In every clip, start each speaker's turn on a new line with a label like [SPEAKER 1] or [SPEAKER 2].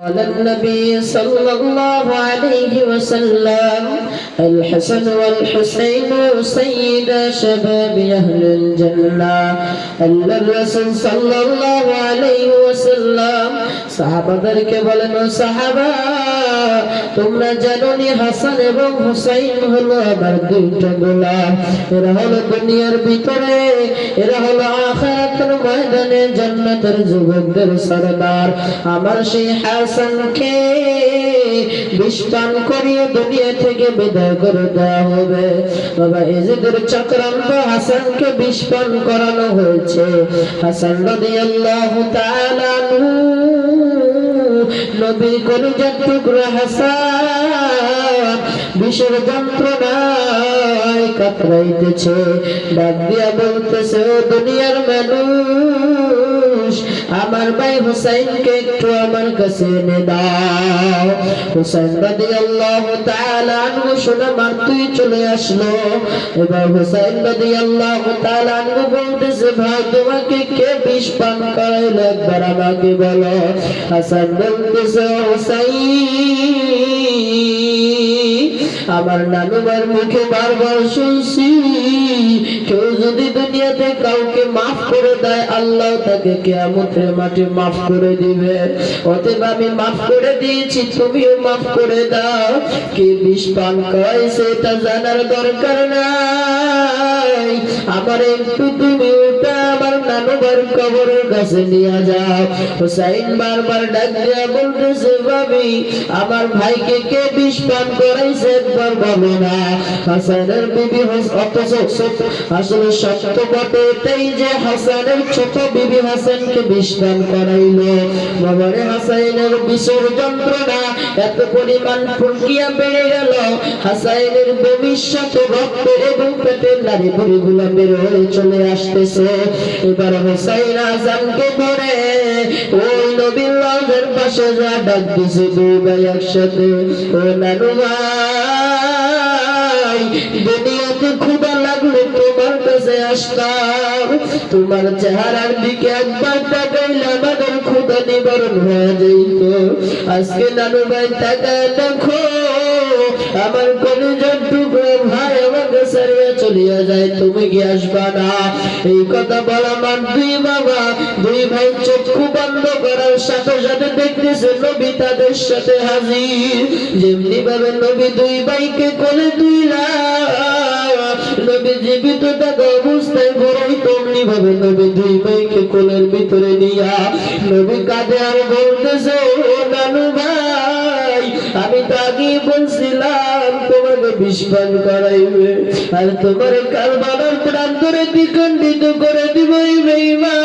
[SPEAKER 1] قال النبي صلى الله عليه وسلم الحسن والحسين سيدا شباب أهل الجنة الرسول صلى الله عليه وسلم সাহাবাদেরকে বলেন ও সাহাবা তোমরা জানোনি হাসান এবং হুসাইন হলো আমার দুইটা গোলাম এরা হলো দুনিয়ার ভিতরে এরা হলো আখিরাতের ময়দানে জান্নাতের যুবকদের সরদার আমার সেই হাসানকে বিষ পান করিয়ে দুনিয়া থেকে বিদায় করে দেওয়া হবে বাবা এজিদের চক্রান্ত হাসানকে বিষ পান করানো হয়েছে হাসান রাদিয়াল্লাহু তাআলা আনহু নবীর কলিজার টুকরা হাসান বিষের যন্ত্রণায় কাতরাইতেছে ডাক দিয়া বলতেছে ও দুনিয়ার মানুষ আমার ভাই হুসাইনকে একটু আমার কাছে এনে দাও হুসাইন রাদিয়াল্লাহু তাআলা আনহু শুনে মারতেই চলে আসলো এবার হুসাইন রাদিয়াল্লাহু তাআলা আনহু বলতেছে ভাই তোমাকে কে বিষ পান করাইলো একবার আমাকে বলো হাসান বলতেছে হুসাইন আমার নানুবার মুখে বারবার শুনছি কেউ যদি দুনিয়াতে কাউকে মাফ করে দেয় আল্লাহ তাকে কিয়ামতের মাঠে মাফ করে দিবে অতএব আমি মাফ করে দিয়েছি তুমিও মাফ করে দাও কে বিষ পান করাইছে এটা জানার দরকার নাই আমার একটু তুমি ওটা আমার নানুবার কবরের কাছে নিয়ে যাও হুসাইন বারবার ডাক দিয়া বলতেছে ভাবি আমার ভাইকে কে বিষ পান করাইছে একবার বলো না হাসানের বিবি আসলে সত্য বটে এটাই যে হাসানের ছোট বিবি হাসানকে বিষ পান করাইলো বাবারে হাসানের বিষের যন্ত্রণা এত পরিমাণ ফুলকিয়া বেড়ে গেল হাসানের ভবিষ্যৎ রক্ত এবং পেটের নাড়ি ভুঁড়িগুলো বের হয়ে চলে আসতেছে এবার হুসাইন আজানকে ধরে ওই নবীর রওজার পাশে যা ডাক দিছে দুই ভাই একসাথে ও নানু ভাই দুনিয়াতে ক্ষুধা লাগলে তোমার কাছে আসতাম তোমার চেহারার দিকে একবার তাকাইলে আমাদের ক্ষুধা নিবারণ হয়ে যেত আজকে নানু ভাই তাকায় দেখো আমার কলিজার টুকরো ভাই আমাকে ছেড়ে চলিয়া যায় তুমি কি আসবা না এই কথা বলা মান দুই বাবা দুই ভাই চক্ষু বন্ধ করার সাথে সাথে দেখতেছে নবী তাদের সাথে হাজির যেমনি ভাবে নবী দুই ভাইকে কোলে তুইলা নবী জীবিত থাকা অবস্থায় বড়ই তেমনি ভাবে নবী দুই ভাইকে কোলের ভিতরে নিয়া নবী কাঁদে আর বলতেছে ও নানু ভাই আমি তো আগেই বলছিলাম তোমাকে বিষ পান করাইবে আর তোমার কারবালার প্রান্তরে দ্বিখণ্ডিত করে দিব এই বেঈমান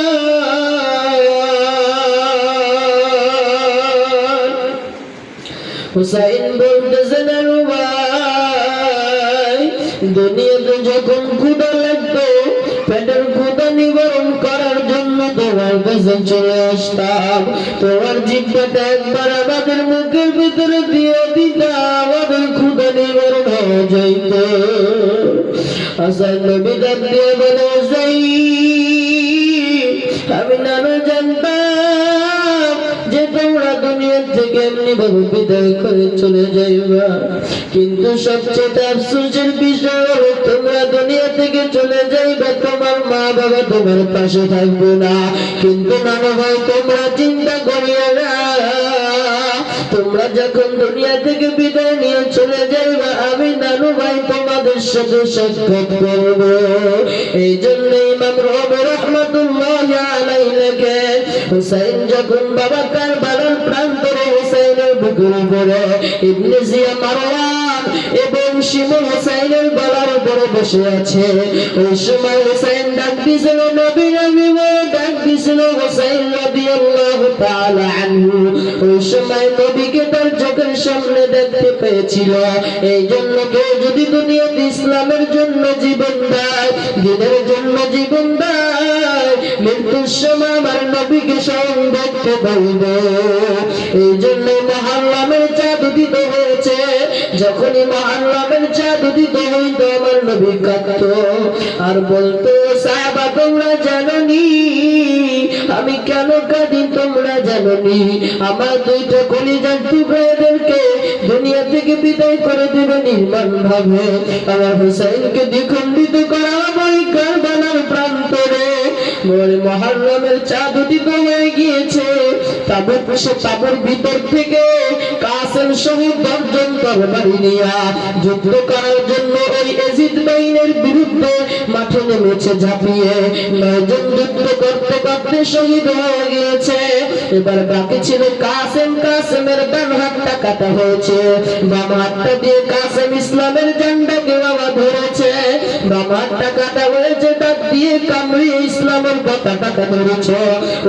[SPEAKER 1] হুসাইন বলতেছে নানু ভাই দুনিয়াতে যখন ক্ষুধা লাগতো পেটের ক্ষুধা নিবারণ করার জন্য তোমার কাছে চলে আসতাম তোমার জিহ্বাটা একবার আমাদের মুখের ভিতরে দিয়ে দিতা আমাদের ক্ষুধা নিবারণ হয়ে যাইত হাসান নবী ডাক দিয়ে বলে যাই আমি নানু জানতাম যে তোমরা দুনিয়া থেকে এমনি ভাবে বিদায় করে চলে যাইবা কিন্তু সবচেয়ে আফসোসের বিষয় হলো তোমরা দুনিয়া থেকে চলে যাইবা তোমার মা বাবা তোমার পাশে থাকবে না কিন্তু নানু ভাই তোমরা চিন্তা করিও না তোমরা যখন দুনিয়া থেকে বিদায় নিয়ে চলে যাইবা আমি নানু ভাই তোমাদের সাথে সাক্ষাৎ করব এই জন্য ইমাম রবি রাহমাতুল্লাহি আলাইহি লেখেন হুসাইন যখন বাবা কারবালার প্রান্তরে হুসাইনের বুকের উপরে ইবনে জিয়া মারওয়ান এবং শিমুল হুসাইনের গলার উপরে বসে আছে ওই সময় হুসাইন ডাক দিছিল নবী নবী ডাক দিছিল হুসাইন রাদিয়াল্লাহু তাআলা আনহু ওই সময় নবীকে তার চোখের সামনে দেখতে পেয়েছিল এই জন্য কেউ যদি দুনিয়াতে ইসলামের জন্য জীবন দেয় দিনের জন্য জীবন দেয় মৃত্যুর সময় আমার নবীকে স্বয়ং দেখতে পাইবে এই জন্য মুহররমের চাঁদ উদিত হয়েছে যখনই মুহররমের চাঁদ উদিত হইত আমার নবী কাঁদতো আর বলতো সাহাবা তোমরা জানোনি আমি কেন কাঁদি তোমরা জানোনি? আমার দুইটা কলিজার টুকরাদেরকে দুনিয়া থেকে বিদায় করে দেবে নির্মম ভাবে। আমার হুসাইনকে দ্বিখণ্ডিত করা ওই কারবালার প্রান্তরে মুহররমের চাঁদ উদিত হয়ে গিয়েছে। তাবুর ভিতর থেকে কাসেম শহীদ 10 জন তরবারি নিয়ে যুদ্ধ করার জন্য ওই ইয়াজিদ বাহিনীর বিরুদ্ধে মাঠে নেমেছে ঝাঁপিয়ে। 9 জন যুদ্ধ করতে করতে শহীদ হয়ে গিয়েছে। এবার বাকি ছিল কাসেমের ডান হাতটা কাটা হয়েছে, বাম হাতটা দিয়ে কাসেম ইসলামের ঝান্ডাকে বাবা ধরেছে। বাম হাতটা কাটা হয়েছে, ডাক দিয়ে কামড়িয়ে ইসলামের পতাকাটা ধরেছে।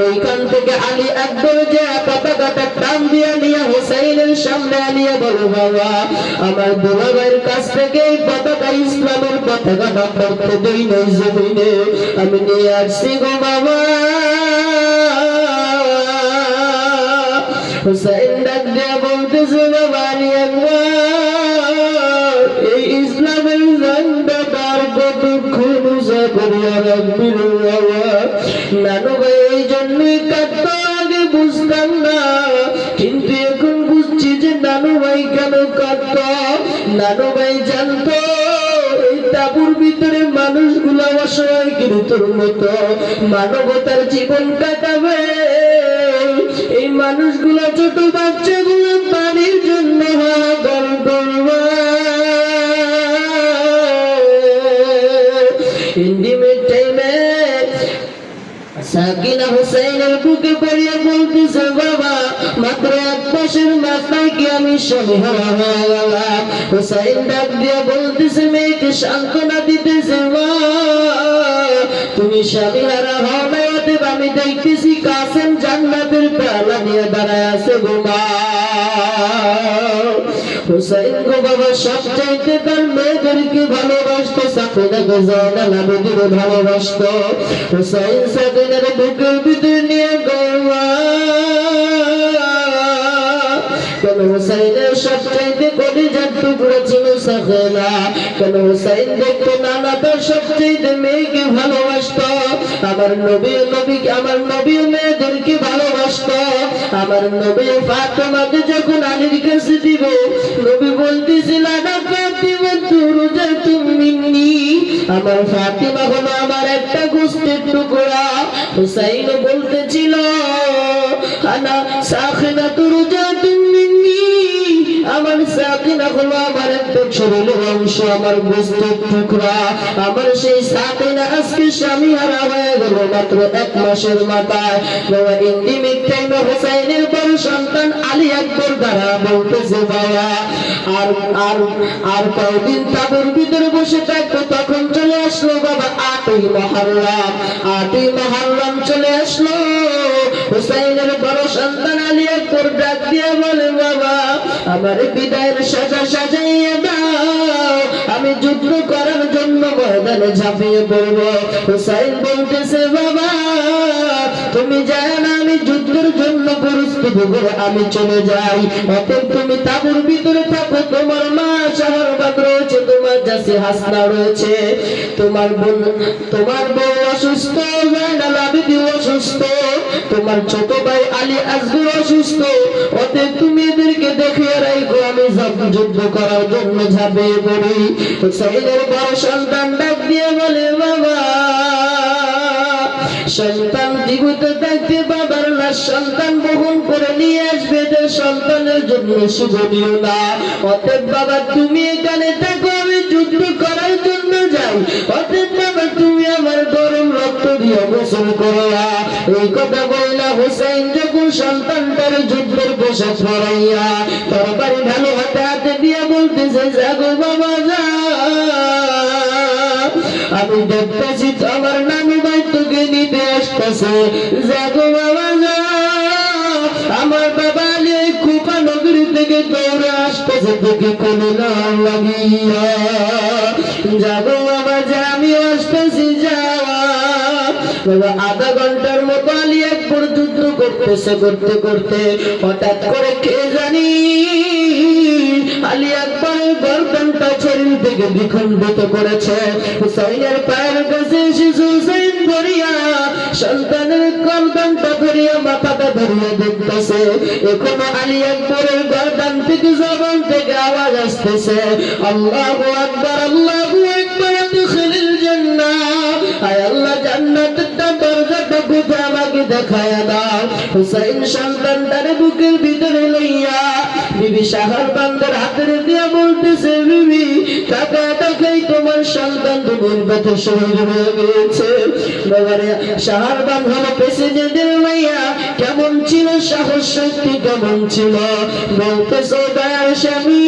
[SPEAKER 1] ওইখান থেকে আলী একবার যে পতাকাটা টান দিয়ে নিয়ে হুসাইনের সামনে আনিয়ে বলো, বাবা আমার দুলাভাইয়ের কাছ থেকে এই পতাকা ইসলামের পতাকাটা পড়তে দেই নাই জমিনে, আমি নিয়ে আসছি গো বাবা। হুসাইন ডাক দিয়ে বলতেছে, বাবা আলী একবার এই ইসলামের ঝান্ডাটার কতক্ষণ উঁচা করিয়া রাখবি রে বাবা। নানু ভাই এই জন্যই কাঁদতো, আগে বুঝতাম না, কিন্তু এখন বুঝছি যে নানু ভাই কেন কাঁদতো। নানু ভাই জানতো এই তাঁবুর ভিতরে মানুষগুলা অসহায় কিন্তু মতো মানবতার জীবন কাটাবে। এই মানুষগুলা ছোট বাচ্চাগুলো পানির জন্য হাহাকার করবে। ইন্ডিমেট টাইমে সাকিনা হুসাইনের বুকে পড়িয়ে বলতেছে, বাবা মাত্র 1 মাসের মাথায় কি আমি স্বামীহারা হয়ে গেলাম। হুসাইন ডাক দিয়ে বলতেছে, মেয়েকে সান্ত্বনা দিতেছে, মা তুমি স্বামীহারা হও না, অতএব আমি দেখতেছি কাসেম জান্নাতের পেয়ালা নিয়ে দাঁড়ায় আছে গো মা। হুসাইন গো বাবা সবচাইতে তার মেয়েদেরকে ভালোবাসতো, সাকিনাকে জানাল আবেদীকে ভালোবাসতো। হুসাইন সাকিনার বুকের ভিতর নিয়ে গৌয়া কেন হুসাইনের সবচাইতে কলিজার টুকরা ছিল সাকিনা। কেন হুসাইন দেখতো নানা তার সবচাইতে মেয়েকে ভালোবাসতো। আমার নবী মেয়েদেরকে ভালোবাসতো। আমার নবী ফাতেমাকে যখন আলীর কাছে দিবে, নবী বলতেছিল, না ফাতিমা তুরজাতুম মিন্নি, আমার ফাতিমা হলো আমার একটা গোশতের টুকরা। হুসাইন বলতেছিল, আনা সাকিনা তুরজাতুম মিন্নি, আমার সাকিনা হলো আমার একটা শরীরের অংশ, আমার গোশতের টুকরা। আমার সেই সাকিনা আজকে স্বামীহারা হয়ে গেল মাত্র 1 মাসের মাথায়। বাবা ইন্টিমেট টাইমে হুসাইনের বড় সন্তান আলী আকবর দ্বারা বলতেছে, বাবা আর কয়েকদিন তাঁবুর ভিতরে বসে থাকতো। তখন চলে আসলো বাবা 8ই মুহররম চলে আসলো। হুসাইনের বড় সন্তান আলী আকবর ডাক দিয়ে বলে, বাবা আমার বিদায়ের সাজা সাজাইয়ে দাও, আমি যুদ্ধ করার জন্য ময়দানে ঝাঁপিয়ে পড়ব। হুসাইন বলতেছে, বাবা তুমি জানো না আমি যুদ্ধের জন্য প্রস্তুত করে আমি চলে যাই, অতএব তুমি তাঁবুর ভিতরে থাকো। তোমার মা শাহরবাগ রয়েছে, তোমার চাচি হাসনা রয়েছে, তোমার বউ অসুস্থ, জাইনাল আবেদী অসুস্থ, তোমার ছোট ভাই আলী আসগর অসুস্থ, অতএব তুমি এদেরকে দেখে রাখো, আমি যুদ্ধ করার জন্য ঝাঁপিয়ে পড়ি। হুসাইনের বড় সন্তান ডাক দিয়ে বলে, বাবা সন্তান জীবিত থাকতে বাবার লাশ সন্তান বহন করে নিয়ে আসবে, যে সন্তানের জন্য শুভনীয় না। অতএব বাবা তুমি এখানে থাকো, আমি যুদ্ধ করার জন্য যাই। অতএব বাবা তুমি আমার গরম রক্ত দিয়ে গোসল করো। এই কথা বললা হুসাইন যখন সন্তানটার যুদ্ধের পোশাক পরাইয়া তরবারি ঢালো হাতে দিয়ে বলতেছে, যাগো বাবা যা, আমি দেখতেছি আমার নানু ভাই তোকে নিতে আসতেছে, যাগো বাবা যা। আমার বাবা আলী কুফা নগরী থেকে দৌড়ে আসতেছে তোকে কোলে না লাগিয়া, যাগো বাবা যা, আমি আসতেছি যাওয়া। বাবা আধা ঘন্টার মতো আলী আকবর যুদ্ধ করতেছে, করতে করতে হঠাৎ করে কে জানি আলী আকবরের গর্দনটা শরীর থেকে বিখণ্ডিত করেছে। হুসাইনের পায়ের কাছে শিশু হুসাইন ধরিয়া সন্তানের গর্দনটা ধরিয়া মাথাটা ধরিয়া দেখতেছে, এখনো আলী আকবরের গর্দন থেকে জবান থেকে আওয়াজ আসতেছে, আল্লাহু আকবার, আল্লাহু আকবার, আদখিলিল জান্নাহ। আয় আল্লাহ, জান্নাতের দরজাটা কোথায় আমাকে দেখায়া দাও। হুসাইন সন্তানটার বুকের ভিতরে লইয়া বিবি শাহরবান্দের হাতের দিয়া বলতেছে, বিবি টাকা দেখাই তোমার সন্তান দুনির পথে শহীদ হয়ে গিয়েছে। বাবারে, শাহরবান হলো প্রেসিডেন্টের মাইয়া, কেমন ছিল সাহস শক্তি, কেমন ছিল। বলতেছে, দয়ার স্বামী,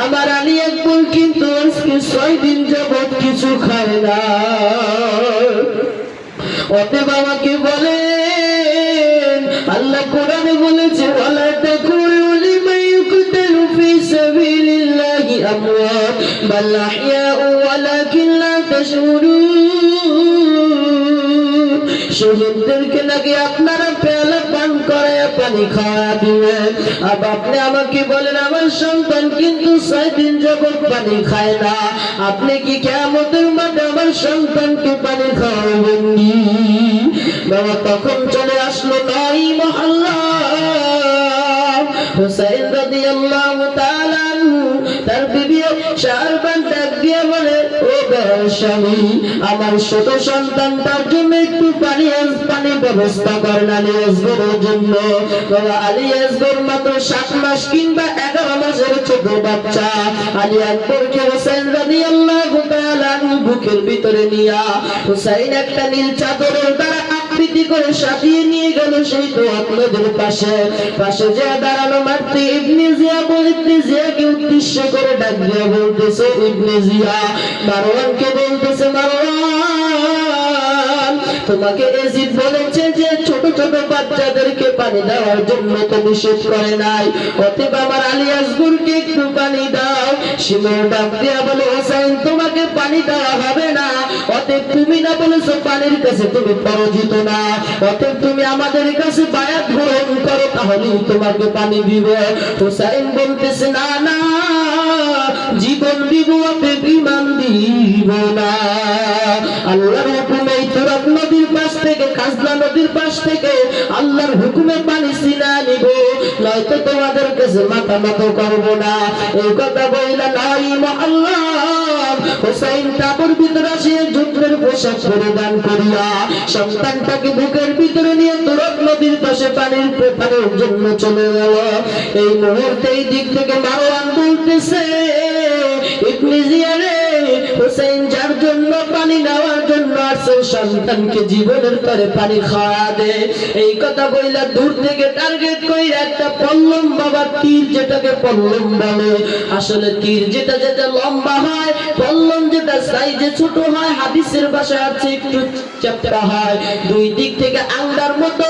[SPEAKER 1] আমার আলী আকবর কিন্তু আজকে 6 দিন যাবত কিছু খায় না। অতএব আমাকে বলেন, আল্লাহ কোরআনে বলেছে, ওয়ালা তাকুলু লিমান ইউকতালু ফি সাবিলিল্লাহি আমওয়াত বাল আহইয়াউ ওয়ালাকিন লা তাশউরুন। শহীদদেরকে নাকি আপনারা পেয়ালা পান করায় পানি খাওয়া দিবেন, আর আপনি আমাকে বলেন আমার সন্তান কিন্তু 6 দিন যাবত পানি খায় না, আপনি কি কিয়ামতের মাঠে আমার সন্তানকে পানি খাওয়াবেন? বাবা, তখন চলে আসলো 9 মুহররম। হুসাইন রাদিয়াল্লাহু তাআলা আনহু তার বিবি শাহরবান ডাক দিয়ে বলে, ও স্বামী, আমার ছোট সন্তানটার জন্য একটু পানি ব্যবস্থা করেন আলী আসগরের জন্য। বাবা, আলী আসগর মাত্র 7 মাস কিংবা 11 মাসের ছোট বাচ্চা। আলী আকবরকে হুসাইন রাদিয়াল্লাহু তাআলা আনহু বুকের ভিতরে নিয়া হুসাইন একটা নীল চাদরের দ্বারা আকৃতি করে সাজিয়ে নিয়ে গেল সেই তো আপনাদের পাশে যে দাঁড়ানো মারতে ইবনে জিয়াকে উদ্দেশ্য করে ডাক দিয়ে বলতেছে, ইবনে জিয়া মারওয়ানকে বলতেছে, মারওয়ান, তোমাকে এজিদ বলেছে যে ছোট ছোট বাচ্চাদেরকে পানি দেওয়ার জন্য তো নিষেধ করে নাই, অতএব আমার আলী আসগরকে একটু পানি দাও। শিমুল ডাক দিয়া বলে, হোসেন, তোমাকে পানি দেওয়া হবে না, অতএব তুমি না বলেছো পানির কাছে তুমি পরাজিত না, অতএব তুমি আমাদের কাছে বায়াত গ্রহণ করো, তাহলেই তোমাকে পানি দিব। হোসেন বলতেছে, না না, জীবন দিব, অতএব ঈমান দিব না। আল্লাহর হুকুমে তুরাত নদীর পাশ থেকে, খাজনা নদীর পাশ থেকে আল্লাহর হুকুমে পানি ছিনা নিব, নয়তো তোমাদের কাছে মাথা নত করবো না। এই কথা বইলা 9 মুহররম হুসাইন তাবুর ভিতরে আসে যুদ্ধের পোশাক পরিধান করিয়া সন্তানটাকে বুকের ভিতরে নিয়ে তুরাত নদীর পাশে পানির জন্য চলে গেল। এই মুহূর্তে এই দিক থেকে মারওয়ান বলতেছে, ইবনে জিয়াদ, হুসাইন যার জন্য পানি নেওয়ার জন্য আসছে, সন্তানকে জীবনের তরে পানি খাওয়া দে। এই কথা বইলা দূর থেকে টার্গেট কইরা একটা পল্লম, বাবা তীর যেটাকে পল্লম বলে, আসলে তীর যেটা লম্বা হয়, পল্লম যেটা সাইজে ছোট হয়, হাদিসের ভাষায় আছে একটু চ্যাপ্টা হয়, 2 দিক থেকে আঙ্গার মতো।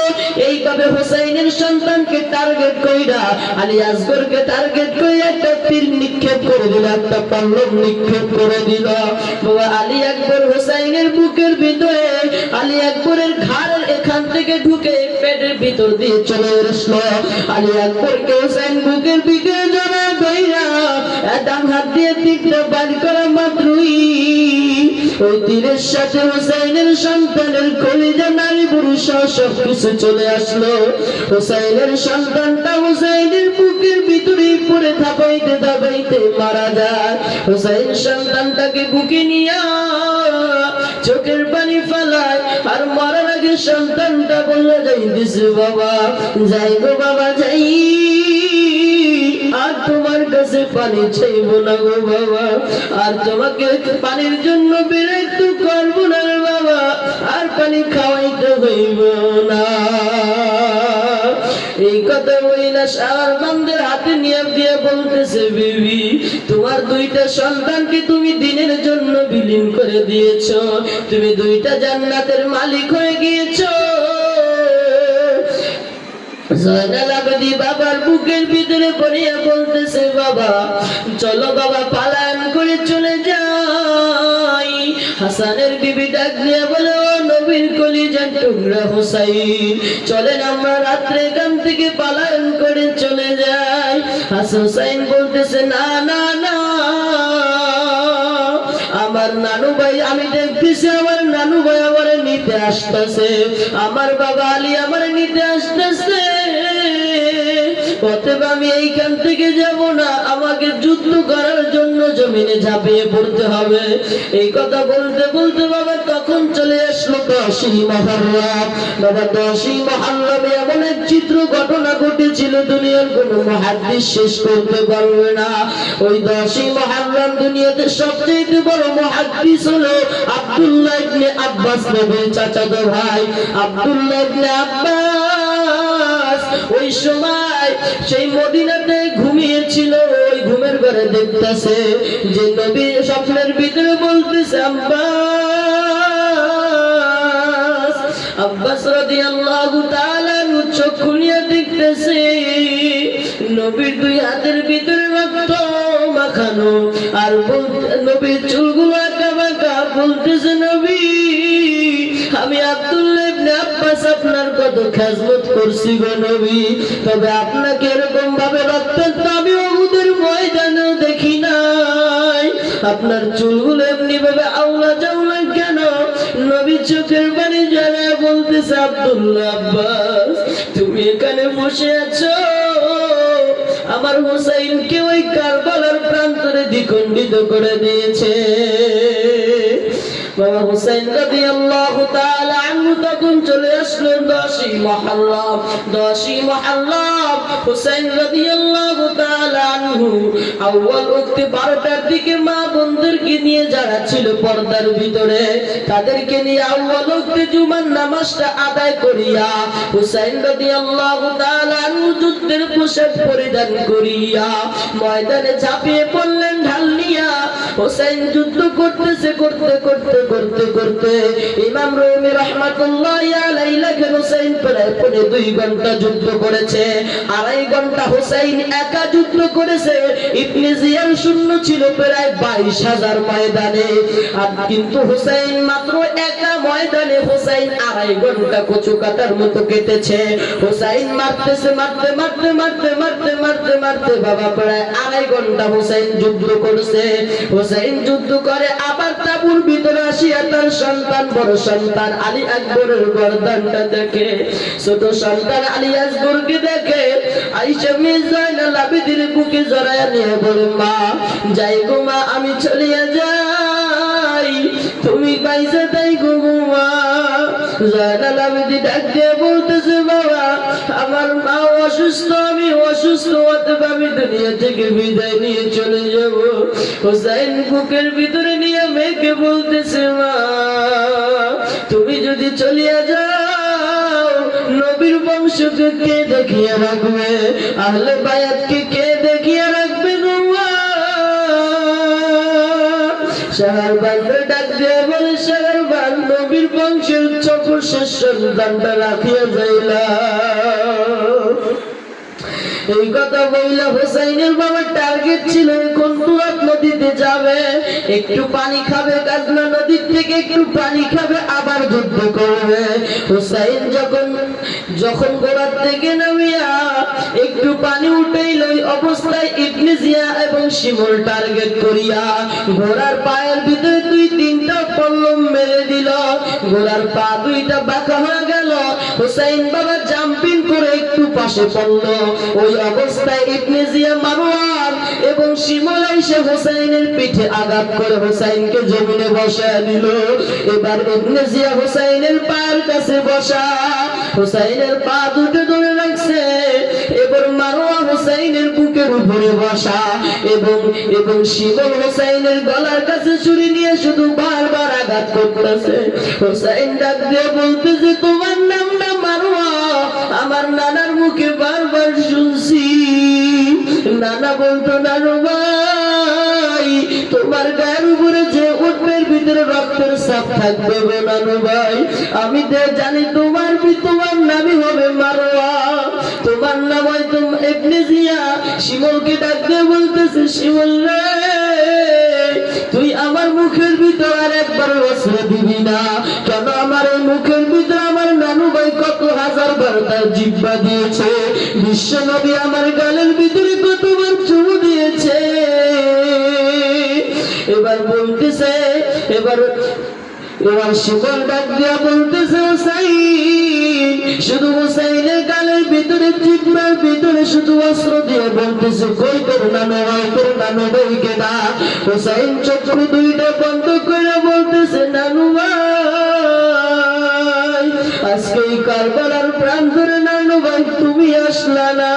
[SPEAKER 1] এইভাবে হুসাইনের সন্তানকে টার্গেট কইরা আলী আসগরকে টার্গেট কইরা একটা তীর নিক্ষেপ করে দিল, একটা পল্লম নিক্ষেপ করে দিল। বাবা, আলী আকবর হুসাইনের বুকের ভিতরে, আলী আকবরের ঘাড়ের এখান থেকে ঢুকে পেটের ভিতর দিয়ে চলে আসলো। আলী আকবরকে হুসাইন বুকের ভিতরে জড়া ধইরা ডান হাত দিয়ে তীরটা বাড়ি করা মাত্রই ওই তীরের সাথে হুসাইনের সন্তানের কলিজা, নারী পুরুষ সব কিছু চলে আসলো। হুসাইনের সন্তানটা হুসাইনের বুকের ভিতরে পড়ে থাবাইতে থাবাইতে মারা যায়। হুসাইন সন্তানটাকে বুকে নিয়া চোখের পানি ফেলায়, আর মারার আগে সন্তানটা বলে যাইতেছে, বাবা যাই গো বাবা যাই, আর তোমার কাছে পানি চাইব না গো বাবা, আর তোমাকে পানির জন্য বিরক্ত করবো না রে বাবা, আর পানি খাওয়াইতে হইব না। এই কথা বইলা শাহরবানদের হাতে নিয়ে দিয়ে বলতেছে, বিবি, তোমার 2টা সন্তানকে তুমি দিনের জন্য বিলীন করে দিয়েছো, তুমি 2টা জান্নাতের মালিক হয়ে গিয়েছো। জয়নাল আবেদী বাবার বুকের ভিতরে পড়িয়া বলতেছে, বাবা চলো বাবা, পালায়ন করে চলে যাই। হাসানের বিবি ডাক দিয়া বলে, ও নবীর কলিজার টুকরা হুসাইন, চলেন আমরা রাত্রে এখান থেকে পালায়ন করে চলে যাই। হুসাইন বলতেছে না না না, আমার নানু ভাই, আমি দেখতেছি আমার নানু ভাই আমার নিতে আসতেছে, আমার বাবা আলী আমার নিতে আসতেছে, অতএব আমি এইখান থেকে যাব না, আমাকে যুদ্ধ করার জন্য জমিনে ঝাঁপিয়ে পড়তে হবে। এই কথা বলতে বলতে বাবা তখন চলে আসলো 10ই মুহররম। বাবা 10ই মুহররমে এমন এক চিত্র ঘটনা ঘটেছিল দুনিয়ার কোন মুহাদ্দিস শেষ করতে পারবে না। ওই 10ই মুহররম দুনিয়াতে সবচেয়ে বড় মুহাদ্দিস হলো আব্দুল্লাহ ইবনে আব্বাস, নবীর চাচাতো ভাই আব্দুল্লাহ ইবনে আব্বাস। ওই সময় সেই মদিনাতে ঘুমিয়েছিল, ওই ঘুমের ঘরে দেখতেছে যে নবী স্বপ্নের ভিতরে বলতেছে আব্বাস, আব্বাস রাদিয়াল্লাহু তাআলা চোখ খুলিয়ে দেখতেছে নবীর দুই হাতের ভিতরে রক্ত মাখানো, আর নবীর চুলগুলো আঁকা বাঁকা, বলতেছে নবী আমি আব্দুল্লাহ ইবনে আব্বাস আপনার কত খেজমত করছি গো নবী, তবে আপনাকে এরকম ভাবে রক্তাক্ত আমি উহুদের ময়দানেও দেখি নাই, আপনার চুলগুলো এমনি ভাবে আউলা জাউলা কেন? নবী চোখের পানি জ্বালায় বলতেছে আব্দুল্লাহ আব্বাস তুমি এখানে বসে আছো, আমার হুসাইনকে ওই কারবালার প্রান্তরে দ্বিখণ্ডিত করে দিয়েছে। বাবা হুসাইন রাদিয়াল্লাহু তাআলা আনহু তখন চলে আসলেন 10ই মুহররম। 10ই মুহররম হুসাইন রাদিয়াল্লাহু তাআলা আনহু আউয়াল ওয়াক্তে 12টার দিকে মা বোনদেরকে নিয়ে যারা ছিল পর্দার ভিতরে, তাদেরকে নিয়ে আউয়াল ওয়াক্তে জুমার নামাজটা আদায় করিয়া হুসাইন রাদিয়াল্লাহু তাআলা আনহু যুদ্ধের পোশাক পরিধান করিয়া ময়দানে ঝাঁপিয়ে পড়লেন ঢাল নিয়া। হুসাইন যুদ্ধ করতেছে, করতে করতে করতে করতে ইমাম রুমি রাহমাতুল্লাহি আলাইহি লেখেন হুসাইন প্রায় 2 ঘন্টা যুদ্ধ করেছে, 2.5 ঘন্টা হুসাইন একা যুদ্ধ করেছে। ইবনে জিয়ার শূন্য ছিল প্রায় 22,000 ময়দানে, আর কিন্তু হুসাইন মাত্র একা ময়দানে হুসাইন 2.5 ঘন্টা কচু কাটার মতো কেটেছে। হুসাইন মারতেছে, মারতে মারতে মারতে মারতে মারতে মারতে বাবা প্রায় 2.5 ঘন্টা হুসাইন যুদ্ধ করেছে। হুসাইন যুদ্ধ করে আবার তাবুর ভিতরে আসিয়া তার সন্তান, বড় সন্তান আলী আকবরের গর্দানটা দেখে, ছোট সন্তান আলী আসগরকে দেখে, আয়েশা মেয়ে জয়নাল আবেদীর বুকে জড়ায়া নিয়ে বলে মা যাই গো মা, আমি চলিয়া যাই, তুমি বাইসে তাই গো মা। জয়নাল আবেদী ডাক দিয়ে বলতেছে বাবা আমার মা অসুস্থ, আমি অসুস্থ, অতএব আমি দুনিয়া থেকে বিদায় নিয়ে চলে যাব। হুসাইন বুকের ভিতরে নিয়ে মেয়েকে বলতেছে মা তুমি যদি চলিয়া যাও নবীর বংশকে কে দেখিয়ে রাখবে, আহলে বায়াতকে কে দেখিয়ে রাখবে গো মা? শাহরবান ডাক দিয়ে বলে শাহরবান নবীর বংশের চতুর্শেষ সন্তানটা রাখিয়া যাইলা। এই কথা বললে হুসাইনের বাবার টার্গেট ছিল এখন তুরাত নদীতে যাবে, একটু পানি খাবে, কাজলা নদীর থেকে একটু পানি খাবে, আবার যুদ্ধ করবে। হুসাইন যখন ঘোড়ার থেকে নামিয়া একটু পানি উঠাইল, ওই অবস্থায় ইবনে জিয়া এবং শিমুল টার্গেট করিয়া ঘোড়ার পায়ের ভিতরে 2-3টা পল্লম মেরে দিল, ঘোড়ার পা 2টা বাঁকা হয়ে গেল। হুসাইন বাবা জাম্পিং করে একটু পাশে পড়ল, ওই অবস্থায় ইবনে জিয়া মারওয়ান এবং শিমুল এসে হুসাইনের পিঠে আঘাত করে হুসাইনকে জমিনে বসায় দিল। এবার ইবনে জিয়া হুসাইনের পায়ের কাছে বসা, হুসাইনের পা দুটো ধরে রাখছে, এবার মারওয়ান হুসাইনের বুকের উপরে বসা, এবং শিমুল হুসাইনের গলার কাছে ছুরি নিয়ে শুধু বারবার আঘাত করতেছে। হুসাইন ডাক দিয়ে বলতেছে তোমার নাম না মারওয়ান, আমার নানার মুখে বারবার শুনছি, নানা বলতো নানু ভাই তোমার গায়ের উপরে যে উটমের ভিতরে রক্তের ছাপ থাকবে গো নানু ভাই, আমি জানি তোমার নামই হবে মারওয়ান, তোমার নাম হয়তো ইবনে জিয়া। শিমুলকে ডাক দিয়ে বলতেছে শিমুল রে তুই আমার মুখের ভিতর আর একবার অস্ত্র দিবি না কেন? আমার এই মুখের ভিতর আমার নানু ভাই কত হাজার বার তার জিহ্বা দিয়েছে, বিশ্ব নবী আমার গালের ভিতরে কত এবার বলতেছে, এবার শিবন ডাক দিয়া বলতেছে, হুসাইন, শুধু হুসাইনের গালের ভিতরে, জিহ্বার ভিতরে শুধু অস্ত্র দিয়ে বলতেছে, কই তোর নানু ভাই, তোর নানু ভাই কেডা? হুসাইন চক্ষু দুইটা বন্ধ করে বলতেছে, নানু ভাই, আজকে এই কারবালার প্রান্তরে নানু ভাই তুমি আসলা না।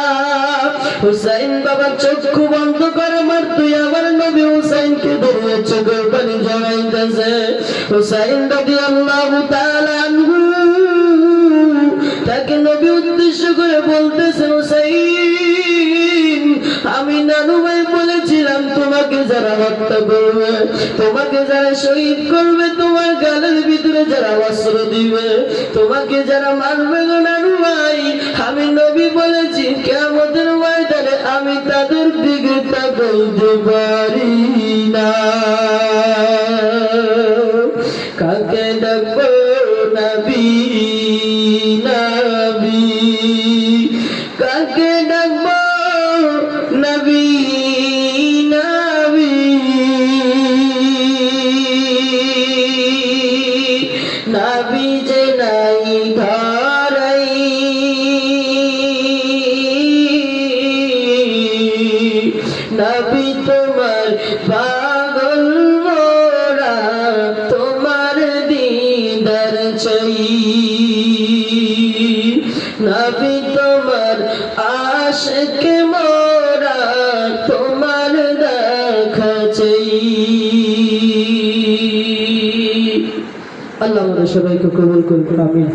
[SPEAKER 1] হুসাইন বাবা চক্ষু বন্ধ করে, মার তুই আমার নবী হুসাইনকে ধরে চোখের পানি জড়াইতেছে। হুসাইন রাদিয়াল্লাহু তাআলা আনহু তাকে নবী উদ্দেশ্য করে বলতেছে, হুসাইন, আমি নানু ভাই বলেছিলাম তোমাকে যারা হত্যা করবে, তোমাকে যারা শহীদ করবে, তোমার গালের ভিতরে যারা অস্ত্র দিবে, তোমাকে যারা মারবে গো নানু ভাই, আমি নবী বলেছি কিয়ামতের ময়দানে আমি তাদের দিকে তাকাইতে পারি না। কাকে ডাকবো নবী নবী, কাকে ডাকবো নবী নবী, নবী যে নাই ঘরাই, নবী তোমার পাগল মোরা, তোমার দিদার চাই, নবী তোমার আশিক মোরা, তোমার দেখা চাই। আল্লাহ আমাদের সবাইকে কবুল করুন, আমিন।